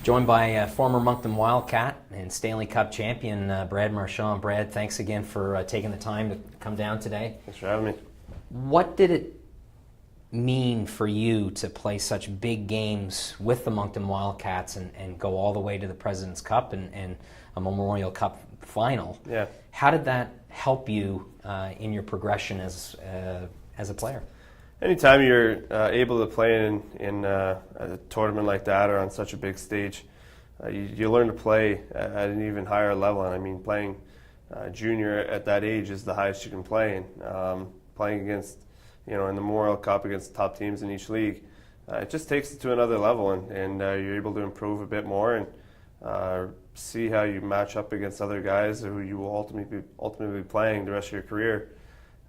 Joined by former Moncton Wildcat and Stanley Cup champion Brad Marchand. Brad, thanks again for taking the time to come down today. Thanks for having me. What did it mean for you to play such big games with the Moncton Wildcats and go all the way to the President's Cup and a Memorial Cup final? Yeah. How did that help you in your progression as a player? Anytime you're able to play in a tournament like that or on such a big stage, you learn to play at an even higher level. And I mean, playing junior at that age is the highest you can play. And playing against, in the Memorial Cup against the top teams in each league, it just takes it to another level. And you're able to improve a bit more and see how you match up against other guys who you will ultimately be playing the rest of your career.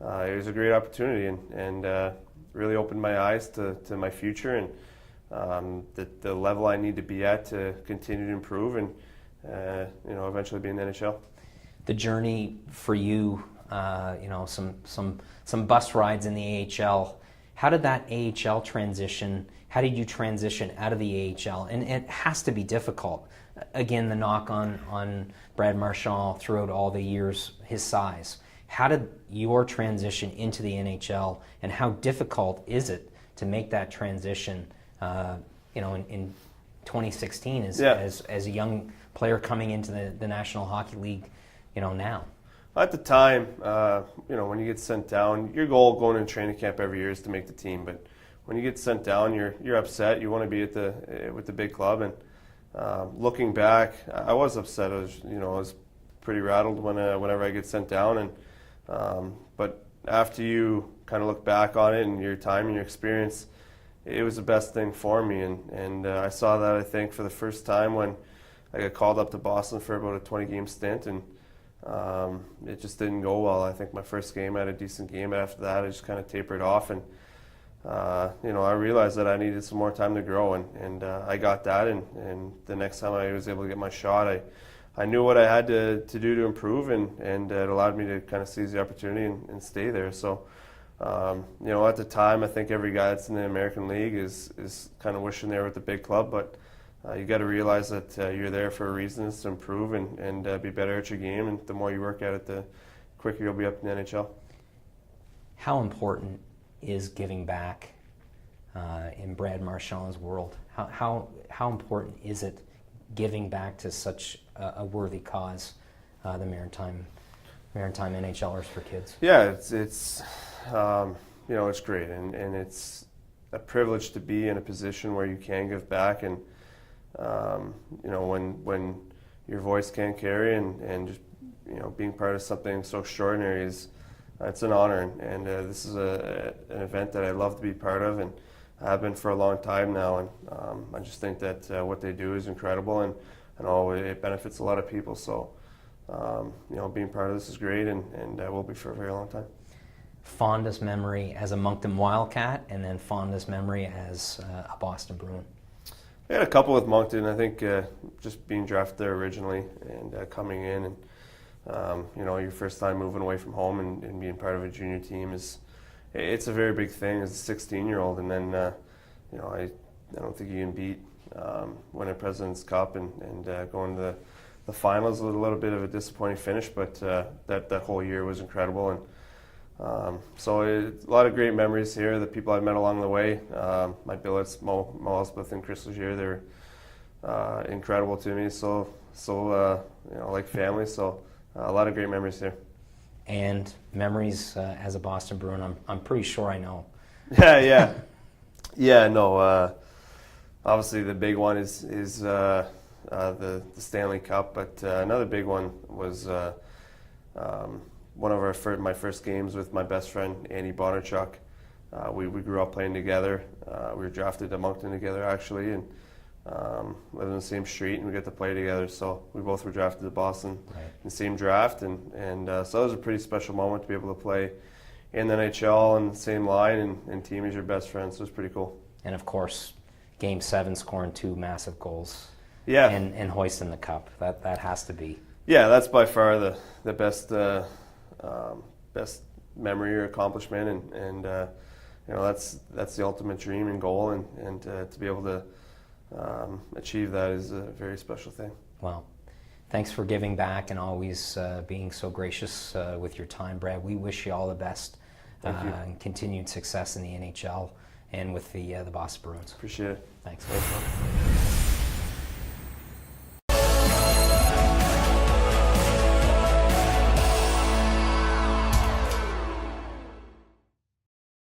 It was a great opportunity and really opened my eyes to my future and the level I need to be at to continue to improve and eventually be in the NHL. The journey for you, some bus rides in the AHL. How did that AHL transition? How did you transition out of the AHL? And it has to be difficult. Again, the knock on Brad Marchand throughout all the years, his size. How did your transition into the NHL, and how difficult is it to make that transition? In 2016 as a young player coming into the National Hockey League, now. At the time, when you get sent down, your goal going into training camp every year is to make the team. But when you get sent down, you're upset. You want to be with the big club. And looking back, I was upset. I was pretty rattled whenever I get sent down and. But after you kind of look back on it and your time and your experience, it was the best thing for me. And I saw that, I think, for the first time when I got called up to Boston for about a 20-game stint, and it just didn't go well. I think my first game I had a decent game, but after that I just kind of tapered off. And I realized that I needed some more time to grow, and I got that. And the next time I was able to get my shot, I knew what I had to do to improve, and it allowed me to kind of seize the opportunity and stay there. So, at the time, I think every guy that's in the American League is kind of wishing they were at the big club, but you got to realize that you're there for a reason, is to improve and be better at your game, and the more you work at it, the quicker you'll be up in the NHL. How important is giving back in Brad Marchand's world? How important is it giving back to such a worthy cause, the maritime NHLers for Kids? Yeah, it's great, and it's a privilege to be in a position where you can give back, and when your voice can carry and just being part of something so extraordinary it's an honor, and this is an event that I love to be part of, and I've been for a long time now, and I just think that what they do is incredible, and it benefits a lot of people. So, being part of this is great, and will be for a very long time. Fondest memory as a Moncton Wildcat, and then fondest memory as a Boston Bruin? I had a couple with Moncton. I think just being drafted there originally and coming in, and your first time moving away from home and being part of a junior team it's a very big thing as a 16-year-old, and then I don't think you can beat winning President's Cup and going to the finals. A little bit of a disappointing finish, but that whole year was incredible, and so a lot of great memories here. The people I've met along the way, my billets, Mo Elspeth and Chris Legier, they're incredible to me. So like family. So a lot of great memories here. And memories as a Boston Bruin, I'm pretty sure I know. No. Obviously, the big one is the Stanley Cup, but another big one was one of my first games with my best friend Andy Bondarchuk. We grew up playing together. We were drafted to Moncton together, actually, and lived in the same street, and we got to play together. So we both were drafted to Boston in the same draft, and so it was a pretty special moment to be able to play in the NHL and the same line and team as your best friend. So it was pretty cool. And of course, Game 7, scoring 2 massive goals. Yeah. And hoisting the cup. That has to be. Yeah, that's by far the best best memory or accomplishment, and that's the ultimate dream and goal, and to be able to achieve that is a very special thing. Well, thanks for giving back and always being so gracious with your time, Brad. We wish you all the best and continued success in the NHL and with the Boston Bruins. Appreciate it. Thanks. Thanks, man.